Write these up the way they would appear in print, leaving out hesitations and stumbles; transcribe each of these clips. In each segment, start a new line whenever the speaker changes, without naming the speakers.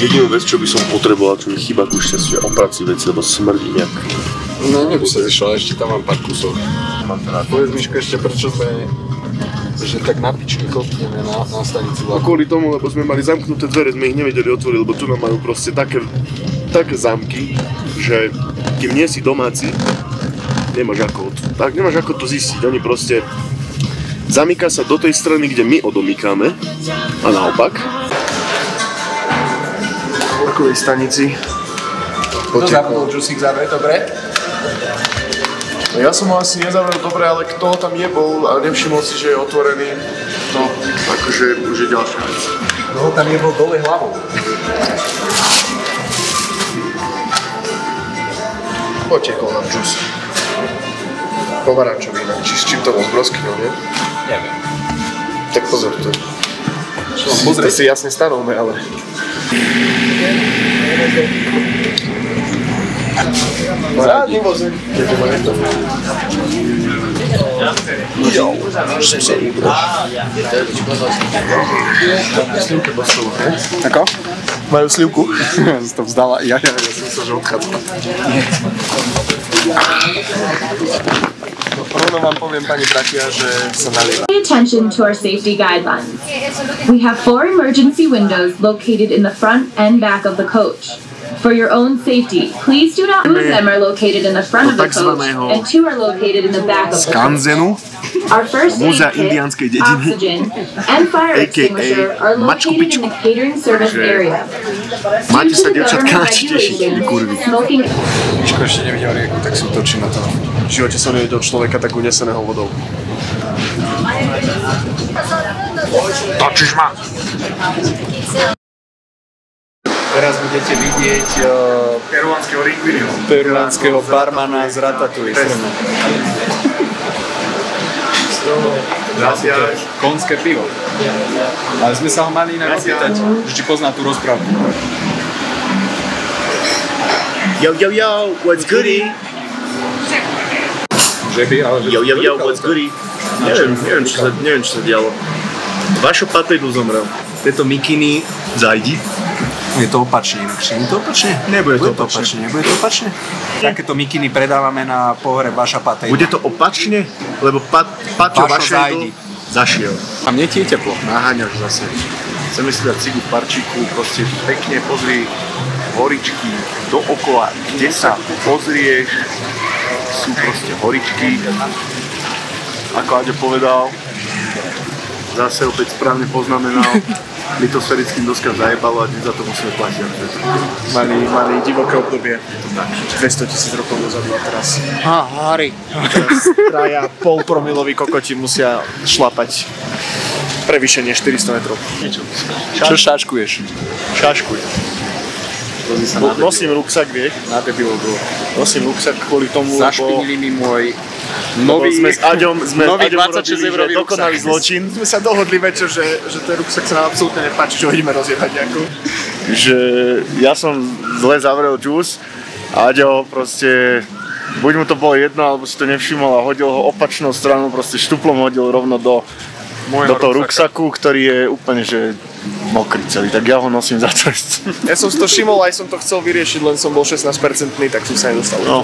Jedinú vec, čo by som potreboval, čo mi chýba ku šťastiu, je oprací veci, lebo smrdí nejak.
No, neby sa zišla, ešte tam mám pár kusov. Povedz, Miško, ešte prečo sme že tak na pičky kopneme na stanici vlaku.
Kvôli tomu, lebo sme mali zamknuté dvere, sme ich nevedeli otvoriť, lebo tu nám majú proste také zámky, že kým nie si domáci, nemáš ako to zistiť. Oni proste zamyká sa do tej strany, kde my odomykáme a naopak. V vlakovej stanici.
Kto zapnul džusík zavrieť, dobre?
Ja som ho asi nezavrel dobre, ale kto tam jebol a nevšimol si, že je otvorený, no akože už je ďalšia vec.
No, tam jebol dole hlavou.
Potekol nám džus. Pomarančový inak, či s čím to bol, s broskyňou, nie?
Neviem.
Tak pozor, to si jasne stanovme, ale... Zadný vozík.
Ako?
Majú slivku?
Si to vzdala, ja som sa, že odchádzala. Rovno vám poviem, pani bratia, že sa nalieva.
Pay attention to our safety guidelines. We have 4 emergency windows located in the front and back of the coach. For your own safety, please do not. 2 of them are located in the front of the coach, and 2 are located in the back of the coach. Our first aid kit, oxygen, and fire extinguisher are located in the catering service area.
Máte sa, dievčatka, tešiť, kurvy.
Miško ešte nevidel rieku, tak si utočí na to.
V živote som nevidel človeka tak uneseného vodou. Točíš ma!
Teraz budete vidieť peruánskeho barmana z Ratatouille. Konské pivo. Ale sme sa ho mali inak opýtať, že či pozná tú rozprávku.
Yo, what's goody? Yo, what's goody? Neviem, čo sa dialo. Vašo Patejdu zomrel. Tieto mikiny zajdi.
Je to opačne, nie to opačne?
Nebude to opačne.
Nebude to opačne? Takéto mikiny predávame na pohreb Vaša Patejdu.
Bude to opačne? Lebo Paťo Vašejdu zašiel.
A mne ti je teplo.
Naháňaš zase. Chceme si dať cigu v parčíku, proste pekne pozri horičky dookola, kde sa pozrieš, sú proste horičky. Ako Aďo povedal, zase opäť správne poznamenal, my to s Ferickým doska zajebalo a dnes za to musíme platiť.
Mali divoké obdobie, 200 000 rokov dozadu a teraz teraz traja polpromiloví kokoti musia šlapať prevýšenie 400 metrov.
Čo šaškuješ?
Šaškuj. Nosím ruksak, vieš?
Na debilov bolo.
Nosím ruksak kvôli tomu,
Zašpinili mi môj
nový
26 eurový
dokonalý zločin.
Sme sa dohodli večer, že ten ruksak sa nám absolútne nepáči, že ho ideme rozjebať nejakú.
Že ja som zle zavrel džús a Aďo proste buď mu to bolo jedno, alebo si to nevšimol a hodil ho opačnou stranou, proste štuplom hodil rovno do toho ruksaku, ktorý je úplne že mokrý celý, tak ja ho nosím za cest.
Ja som si to všimol, aj som to chcel vyriešiť, len som bol 16%, tak som sa nedostal.
No.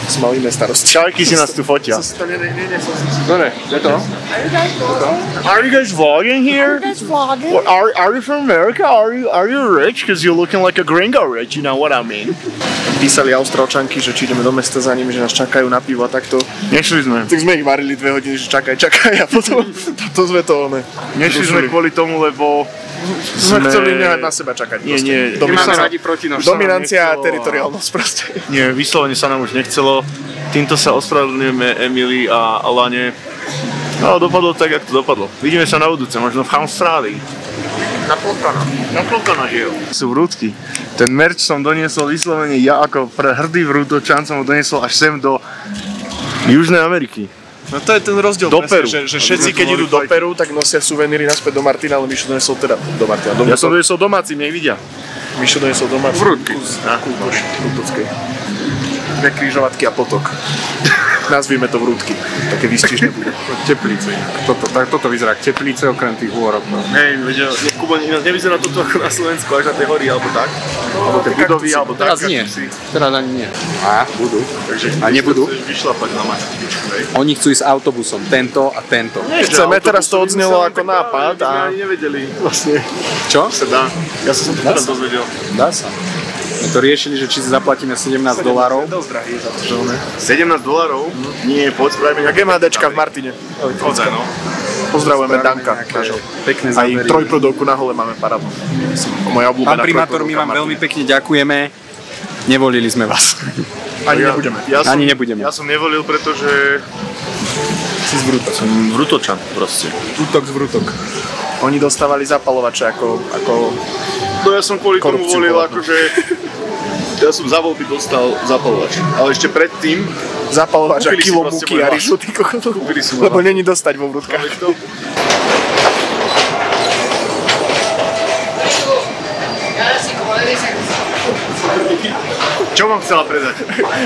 Som mal iné starosti.
Čajky si nás tu fotia.
Dobre, je to?
Are you guys vlogging here? Are you from America? Are you rich? Because you're looking like a gringo rich, you know what I mean?
Písali Austrálčanky, že či ideme do mesta za nimi, že nás čakajú na pivo a takto.
Nešli sme.
Tak sme ich varili 2 hodiny, že čakaj a potom sme to
Nešli sme kvôli tomu, lebo
sme chceli nehať na seba čakať.
Nie.
Dominancia a teritoriálnosť proste.
Nie, vyslovene sa nám už nechcelo. Týmto sa ospravedlňujeme Emily a Lane. No, dopadlo tak, jak to dopadlo. Vidíme sa na budúce, možno v Austrálii. Na Plokana žijú.
Sú vrútky. Ten merch som doniesol vyslovene ja ako hrdý vrútočan som ho doniesol až sem do
Južnej Ameriky.
No to je ten rozdiel
do
presne,
Peru.
že všetci keď idú do Peru, tak nosia suveníry naspäť do Martina, ale Mišo doniesol teda do Martina.
Ja som doniesol domáci, nech vidia.
Mišo doniesol domáci.
Vrútky.
Vrútockej. 2 križovatky a potok. nazvime to vrútky. Také výstižné budú.
Teplice. Toto vyzerá ako teplice okrem tých hôrok.
Hej, Kubo, nevyzerá toto ako na Slovensku, až na tej hory, alebo tak? Alebo tie budovy, alebo tak?
Teraz nie. Teraz ani nie. A budú.
Takže
a nebudú.
Chceš vyšlapať na mačkičku, hej?
Oni chcú ísť autobusom. Tento a tento.
Chceme, teraz to odznelo ako nápad
a... My nevedeli vlastne.
Čo?
Sa dá. Ja som to teraz dozvedel.
Dá sa. My to riešili, že či si zaplatíme $17.
Dosť drahý za to, že one.
$17? Nie, poď spravíme
Jak MHDčka v Martine.
Chodzaj, no.
Pozdravujeme Danka.
Pekné
Aj
zábery.
trojprúdovku na hole máme parádnu. Moja obľúbená
Pán primátor, my vám veľmi pekne ďakujeme. Nevolili sme vás.
Ani nebudeme.
Ani nebudeme.
Ja som nevolil, pretože...
Si z Vrútok.
Som vrútočan proste.
Vrútok z Vrútok.
Oni dostávali zapalovače ako
No ja som kvôli tomu
korupciu
volil,
bola.
akože... Ja som za voľby dostal zapalovač. Ale ešte predtým...
zapalovač a
Kúpili si
kilo
proste
múky
môj
a
hlas.
ryžu, ty kokos.
Kúpili si môj
Lebo
hlas.
není dostať vo vrútkach.
Vieš to? Čo vám chcela predať?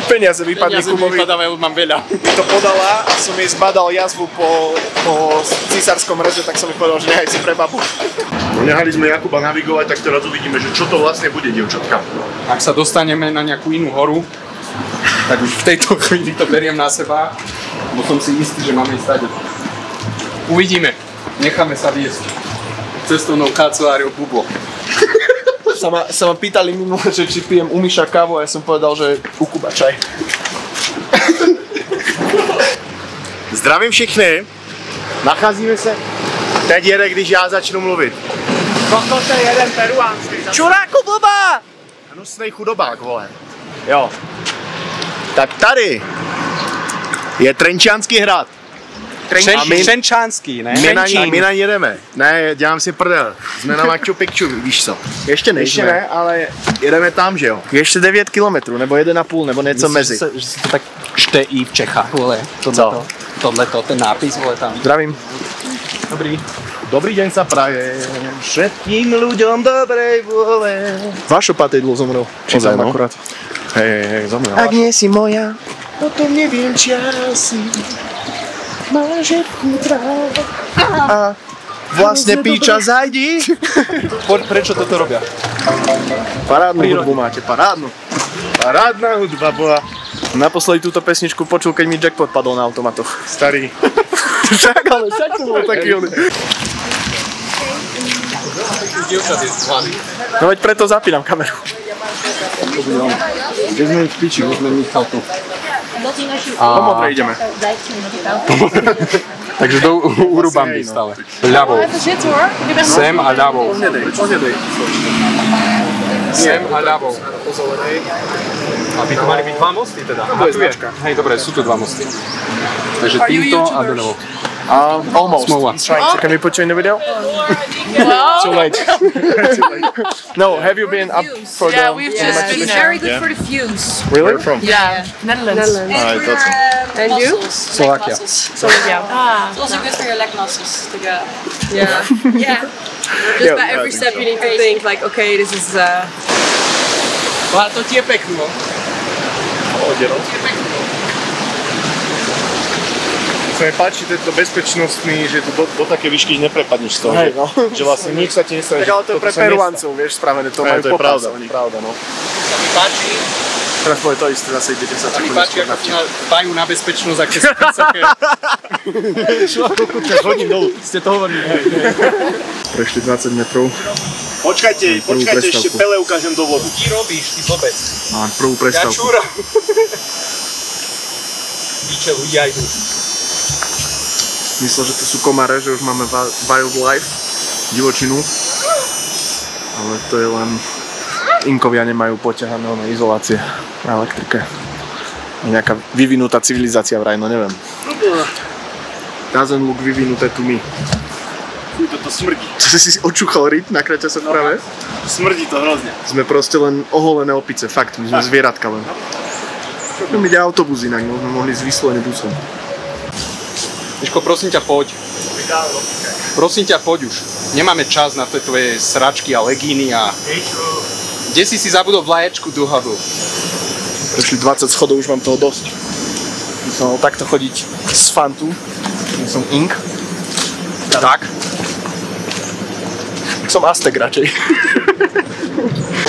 Peniaze vypadli Kubovi.
Mám veľa.
Mi to podala a som jej zbadal jazvu po císarskom reze, tak som mi povedal, že nechaj si pre babu.
No nehali sme Jakuba navigovať, tak teraz uvidíme, že čo to vlastne bude, dievčatka.
Ak sa dostaneme na nejakú inú horu, tak už v tejto chvíli to beriem na seba, bo som si istý, že máme ísť tady. Uvidíme. Necháme sa viesť cestovnou kanceláriou Bubo.
Sa ma pýtali minule, že či pijem u Miša kávu a ja som povedal, že u Kuba čaj.
Zdravím všichni. Nacházíme se teď jede, když já začnu mluvit.
Toto je jeden peruánský.
Čuráku blbá! Hnusnej chudobák, vole. Jo. Tak tady je Trenčánský hrad.
Šenčánský, ne?
My na ní jedeme. Ne, dělám si prdel. Jsme na Machu Picchu, víš co? Ještě nejsme.
Ještě ne, ale
Jedeme tam, že jo?
ještě 9 kilometrů, nebo 1,5, nebo něco mezi.
Že si to tak čte i v Čechách, vole. Tohleto, ten nápis, vole, tam.
Zdravím.
Dobrý.
Dobrý deň sa praje všetkým ľuďom dobrej vôle.
Vašo patidlo zomrel.
Ozaj, no.
Akurát.
Hej, zomrel.
Ak nie si moja, potom neviem, či asi máš chutra. A vlastne píča, zajdi.
Prečo toto robia?
Parádnu hudbu máte, parádnu.
Parádna hudba bola.
Naposledy túto pesničku počul, keď mi jackpot padol na automatoch.
Starý.
Však to bol taký oný. No veď preto zapínam kameru.
Kde sme ich piči, už sme Michal tu.
Po modrej ideme.
Takže do Urubamby stále. Ľavou. Sem a ľavou. Sem a ľavou. A by to mali byť dva mosty teda? A tu je. Hej, dobre, sú tu dva mosty. Takže týmto a doľavo.
Almost.
Smova.
Can we put you in the video? Too late. No, have you been up for
Yeah,
the...
we've just been very good for the views.
Really?
Yeah, Netherlands.
And you?
Slovakia.
Slovakia.
Ah,
It's also good for your leg muscles to go.
yeah.
Yeah. Just by every step you need to think like, okay, this is
A to ti je pekno.
Sa mi páči tento bezpečnostný, že tu do také výšky neprepadneš z toho.
Hej, no.
Že vlastne nič sa ti nestane.
Tak ale to je pre Peruáncov, vieš, spravené, to majú
To je
popas
pravda,
oni.
pravda, no.
Sa mi páči,
Teraz povie to isté, zase idete sa
sa mi
takú
páči,
neskôr
ako
navtiť.
dbajú na bezpečnosť, aké sú vysoké.
Hodím dolu.
Ste to hovorili. Prešli 20 metrov.
Počkajte, ešte
prestávku.
Pele ukážem do vodu.
Ty robíš, ty blbec.
Mám prvú
Ja
prestávku.
čúram. Píče, ľudia idú.
Myslel, že to sú komáre, že už máme wildlife, divočinu. Ale to je len... Inkovia nemajú poťahané izolácie na elektrike. Nejaká vyvinutá civilizácia vraj, no neviem. Doesn't look vyvinuté to me.
Fuj, toto smrdí.
Čo si očúchal ryb na kraťa sa práve?
Smrdí to hrozne.
Sme proste len oholené opice, fakt, my sme zvieratka len. Tam ide autobus inak, no sme mohli ísť vyslovene busom.
Miško, prosím ťa, poď. Prosím ťa, poď už. Nemáme čas na tie tvoje sračky a legíny a... Kde si zabudol vlaječku do hubu?
Prešli 20 schodov, už mám toho dosť.
by som mohol takto chodiť z Fantu. Ja som Ink. Tak. Som Aztek radšej.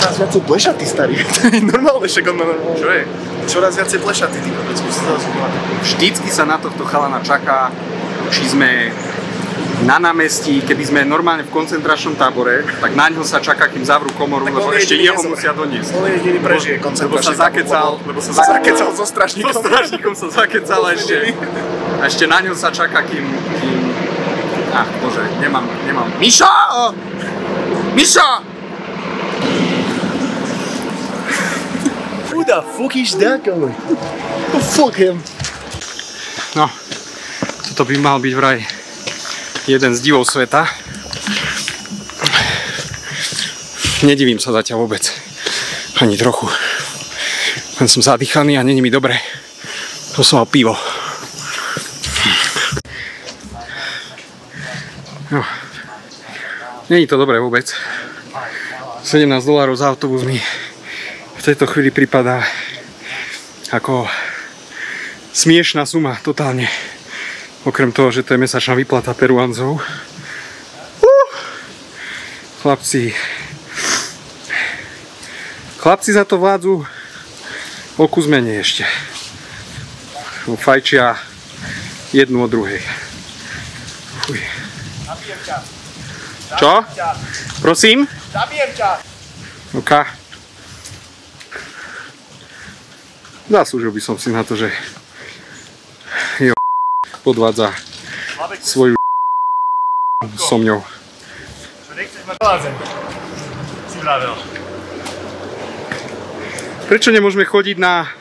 Čoraz viacej plešatý, starý. To je normálne, však on má normálne.
Čo je?
Čoraz viacej plešatý, ty vôbec.
Vždycky sa na tohto chalana čaká, či sme na námestí, keby sme normálne v koncentračnom tábore, tak na ňo sa čaká, kým zavrú komoru, lebo ešte jeho musia doniesť.
On je jediný prežije koncentračný tábor.
Lebo sa zakecal
so strašníkom.
So strašníkom sa zakecal a ešte na ňo sa čaká, kým... Ach, bože, nemám. Mišo! Mišo!
Who the fuck is that guy? Oh, fuck him.
No, toto by mal byť vraj jeden z divov sveta. Nedivím sa zatiaľ vôbec. Ani trochu. Len som zadýchaný a není mi dobre. To som mal pivo. No. Není to dobré vôbec. $17 za autobus mi v tejto chvíli pripadá ako smiešná suma, totálne. Okrem toho, že to je mesačná výplata Peruánzov. Chlapci za to vládzu o kus menej ešte. Fajčia jednu od druhej. Fuj. Čo? Prosím?
Zabijem ťa!
OK. Zaslúžil by som si na to, že jo podvádza svoju so mňou. Prečo nemôžeme chodiť na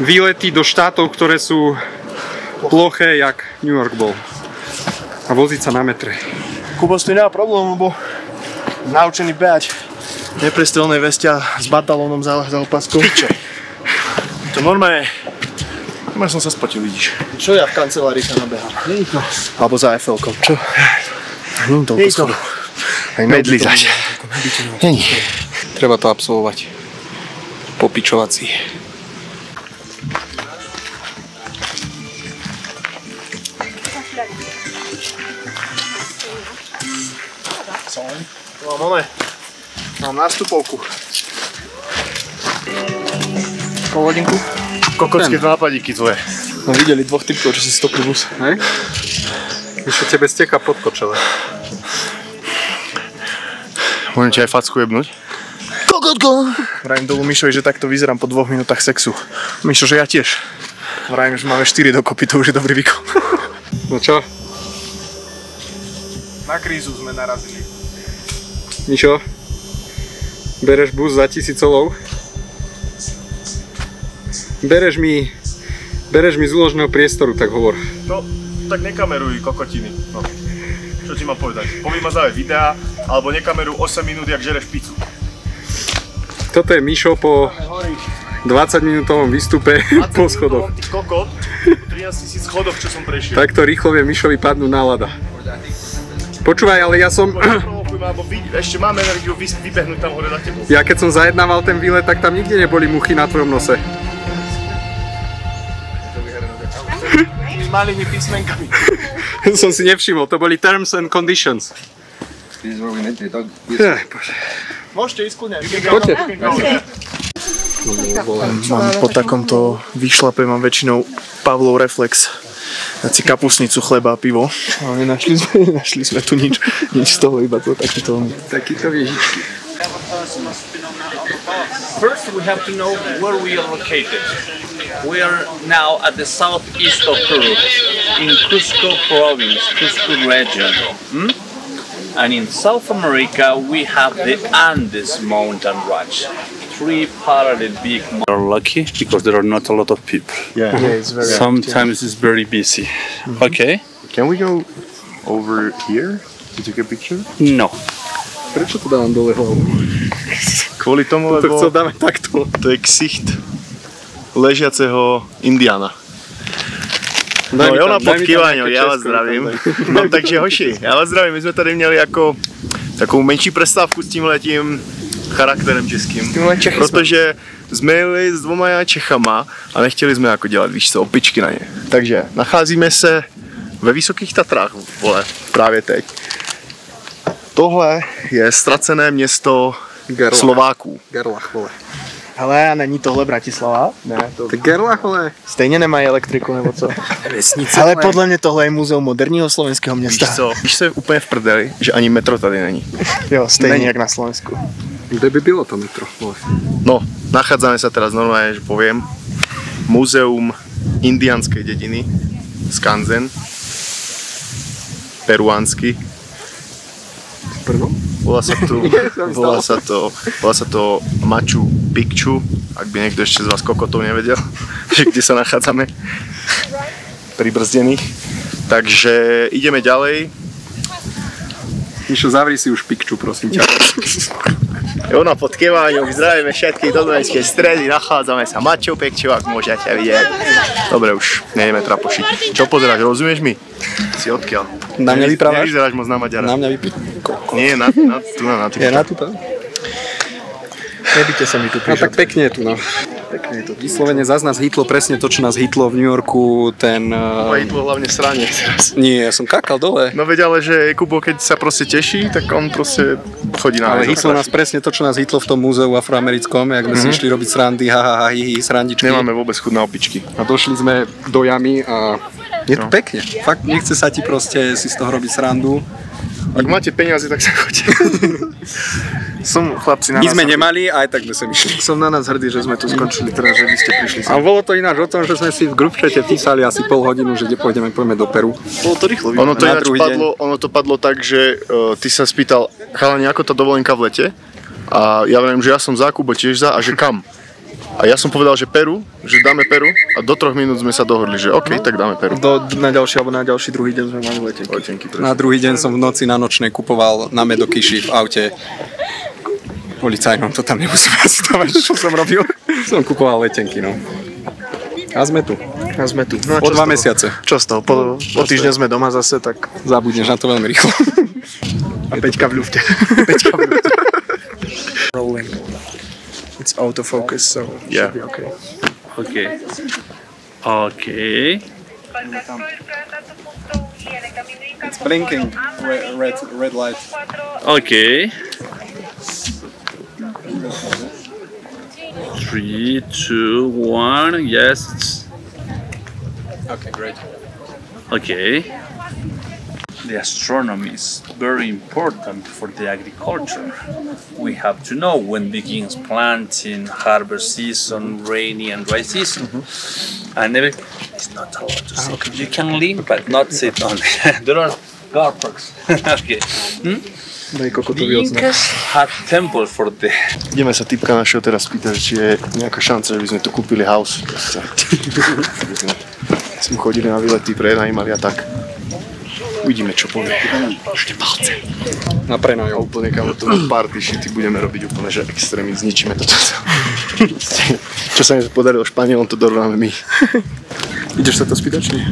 výlety do štátov, ktoré sú ploché, jak New York bol? A voziť sa na metre.
Kubo s tým nemá problém, lebo naučený behať neprestrelné vestia s batalónom za opaskou. Piče. To normálne... Normálne som sa spotil, vidíš. Čo ja v kancelárii sa nabehám? Nie to. Alebo za Eiffel-kom. Čo? Nie toľko schodov. Aj medlizať. Nie.
Treba to absolvovať. Popičovací.
Mám nástupovku.
Povodinku?
Kokocké nápadíky tvoje. No videli dvoch typkov, čo si stopli bus.
Hej? Ešte tebe steká pod kočele.
Môžem ti aj facku jebnúť? Kokotko! Vrajím dolu Mišovi, že takto vyzerám po 2 minútach sexu. Mišo, že ja tiež. Vrajím, že máme 4 dokopy, to už je dobrý výkon.
No čo?
Na krízu sme narazili.
Mišo? Bereš bus za 1000 solov? Bereš mi z úložného priestoru, tak hovor.
No, tak nekameruj kokotiny. No. Čo ti mám povedať? Povymazávaj videá, alebo nekameruj 8 minút, jak žereš pizzu.
Toto je Mišo po 20-minútovom výstupe po schodoch.
Ty kokot, 13 000 schodoch, čo som prešiel.
Takto rýchlo vie Mišovi padnúť nálada. Počúvaj, ale ja som...
Ešte máme energiu vybehnúť tam hore na tebou.
Ja keď som zajednával ten výlet, tak tam nikde neboli muchy na tvojom nose.
S malými písmenkami.
Som si nevšimol, to boli terms and conditions.
Môžete ísť kľudne.
Poďte.
Mám po takomto výšlape, mám väčšinou Pavlov reflex. Dať si kapusnicu, chleba a pivo. Ale nenašli sme tu nič z toho, iba to takýto
Ježičky.
First, we have to know where we are located. We are now at the southeast of Peru, in Cusco province, Cusco region. And in South America, we have the Andes mountain range. 3 parallel big mountains. We are lucky because there are not a lot of people.
Yeah, it's very
Sometimes it's very busy. Okay?
Can we go over here to take a picture?
No.
Prečo to dávam dole hlavu?
Kvôli tomu,
To chcel dávať takto.
to je ksicht ležiaceho Indiana. No je ona pod kývaňou, ja vás zdravím. No takže hoši, ja vás zdravím, my sme tady měli jako takovou menší prestávku s tímhletím
charakterem českým. Protože jsme jeli s 2 Čechama a nechtěli jsme jako dělat, víš co, opičky na ně. Takže nacházíme se ve Vysokých Tatrách, vole, právě teď. Tohle je ztracené město Slováků.
Gerlach, vole.
Hele, a není tohle Bratislava? Ne, to...
Tak Gerlach, vole.
Stejně nemají elektriku, nebo co?
Vesnice,
Ale podle mě tohle je muzeum moderního slovenského města.
Víš co, víš se úplně v prdeli, že ani metro tady není.
Jo, stejně jak na Slovensku.
Kde by bylo to metro, vole?
No, nachádzame sa teraz normálne, že poviem, Múzeum indianskej dediny, Skanzen, peruánsky. Volá sa to Machu Picchu, ak by niekto ešte z vás kokotov nevedel, že kde sa nachádzame, pribrzdených. Takže ideme ďalej.
Mišo, zavri si už Pikču, prosím ťa.
Jono pod Keváňou, zdravíme všetky do Dunajskej Stredy, nachádzame sa Machu Picchu, ak môžete vidieť. Dobre, už nejdeme trapošiť. Čo pozeráš, rozumieš mi? Si odkiaľ?
Na mňa vyprávaš?
Nevyzeráš moc na Maďara.
Na mňa vyprávaš?
Nie, na tu.
Je na tu tam?
Nebíte sa mi tu
No tak pekne je tu, no.
Pekne je to.
Vyslovene zás nás hitlo presne to, čo nás hitlo v New Yorku, ten...
Hitlo hlavne sranie teraz.
Nie, ja som kakal dole.
No veď ale, že Kubo, keď sa proste teší, tak on proste chodí na
Ale hitlo nás presne to, čo nás hitlo v tom múzeu afroamerickom, jak sme si išli robiť srandy, srandičky.
Nemáme vôbec chuť na opičky.
A došli sme do jamy a je to pekne. Fakt nechce sa ti proste si z toho robiť srandu.
Ak máte peniaze, tak sa choďte.
Som, chlapci, na
My
nás
sme
hrdí.
nemali, aj tak by sme išli.
Som na nás hrdý, že sme tu skončili, teda, že vy ste prišli
A
sem.
bolo to ináč o tom, že sme si v grupčete písali asi pol hodinu, že kde pojdeme do Peru.
Bolo to rýchlo.
Ono to
Na
ináč
druhý
padlo, padlo tak, že ty sa spýtal, chalani, ako tá dovolenka v lete? A ja viem, že ja som za, Kubo tiež za, a že kam? A ja som povedal, že Peru, že dáme Peru a do 3 minút sme sa dohodli, že OK, tak dáme Peru.
Na ďalší druhý deň sme mali letenky.
Na druhý deň som v noci na nočnej kupoval na medokyši v aute. Policajnom to tam nemusím asitovať, čo som robil. Som kupoval letenky, no. A sme tu.
No,
O 2 mesiace.
Čo z toho? Po týždeň sme doma zase, tak...
Zabudneš na to veľmi rýchlo.
A Peťka v ľufte. Rolling. It's autofocus, so
Yeah.
should be okay.
Okay.
It's blinking. Red light.
Okay. 3, 2, 1. Yes.
Okay, great.
Okay. The astronomy is very important for the agriculture. We have to know when begins planting, harvest season, rainy and dry season. And it's not allowed to sit. You can lean, but not sit on it. There are garpers. Okay.
Daj
The
kokotový odznak.
Incas had temple for the...
Ideme sa typka našeho teraz spýtať, či je nejaká šanca, že by sme tu kúpili house. Sme chodili na výlety, prenajímali a tak. Uvidíme, čo povie. Ešte palce.
Na prenajom.
Úplne kamo to party shity budeme robiť úplne, že extrémne zničíme toto. Čo sa mi podarilo Španielom, to dorovnáme my.
Ideš sa to spýtať, či nie?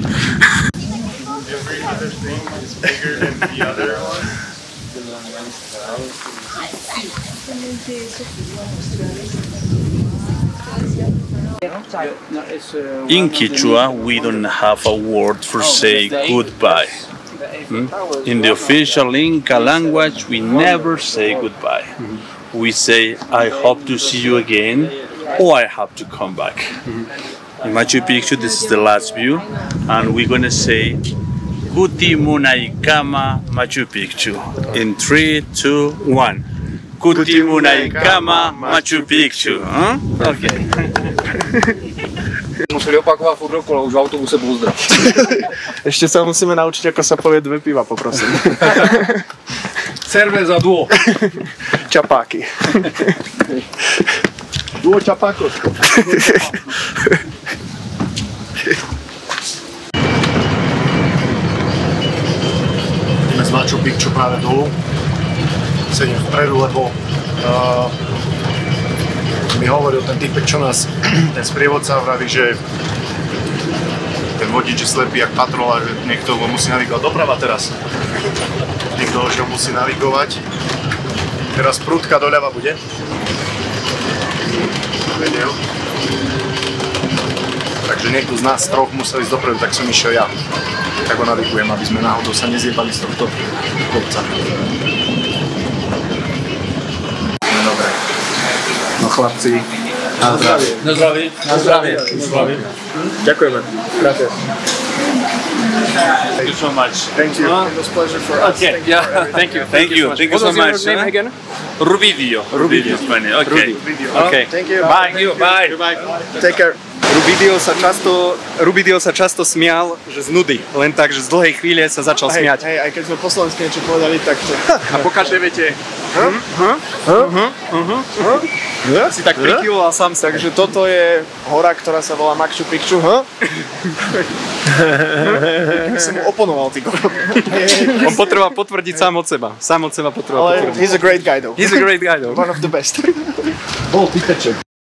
In Quechua, we don't have a word for say goodbye. In the official Inca language, we never say goodbye. We say, I hope to see you again, or I have to come back. In Machu Picchu, this is the last view, and we're gonna say, Kuti Munaikama Machu Picchu. In 3, 2, 1. Kuti Munaikama Machu Picchu. Huh? Okay.
Museli opakovať furt dokola, už v autobuse pozdrav.
Ešte sa musíme naučiť, ako sa povie 2 piva, poprosím.
Cerveza duo.
Čapáky.
Duo čapákos. Ideme z Machu Picchu práve dolu. Sedím vpredu, lebo mi hovoril ten typek, čo nás, ten sprievodca vraví, že ten vodič je slepý jak patrola, že niekto ho musí navigovať. Doprava teraz. Niekto ho musí navigovať.
Teraz prúdka doľava bude. Vedel. Takže niekto z nás troch musel ísť dopredu, tak som išiel ja. Tak ho navigujem, aby sme náhodou sa nezjebali z tohto kopca. No dobre. No chlapci. Na zdravie.
Na zdravie. Na zdravie. Na zdravie.
Ďakujeme. Gracias.
Thank you so much.
Thank you. It was a pleasure for us.
Okay, yeah, thank you so much.
Name again?
Rubidio. Rubidio. Okay. Okay.
Thank you.
Bye. Bye.
Take care.
Rubidio sa často smial, že z nudy. Len tak, že z dlhej chvíle sa začal smiať.
Hej, aj keď sme po slovensky niečo povedali, tak to...
A po každej vete si tak prikyvoval sám sa.
Takže toto je hora, ktorá sa volá Machu Picchu, Tak som mu oponoval, ty kokot.
On potreboval potvrdiť sám od seba. Sám od seba potreboval
Ale
potvrdiť.
he's a great guy though.
He's a great guy though.
One of the best.
Bol pýtaček.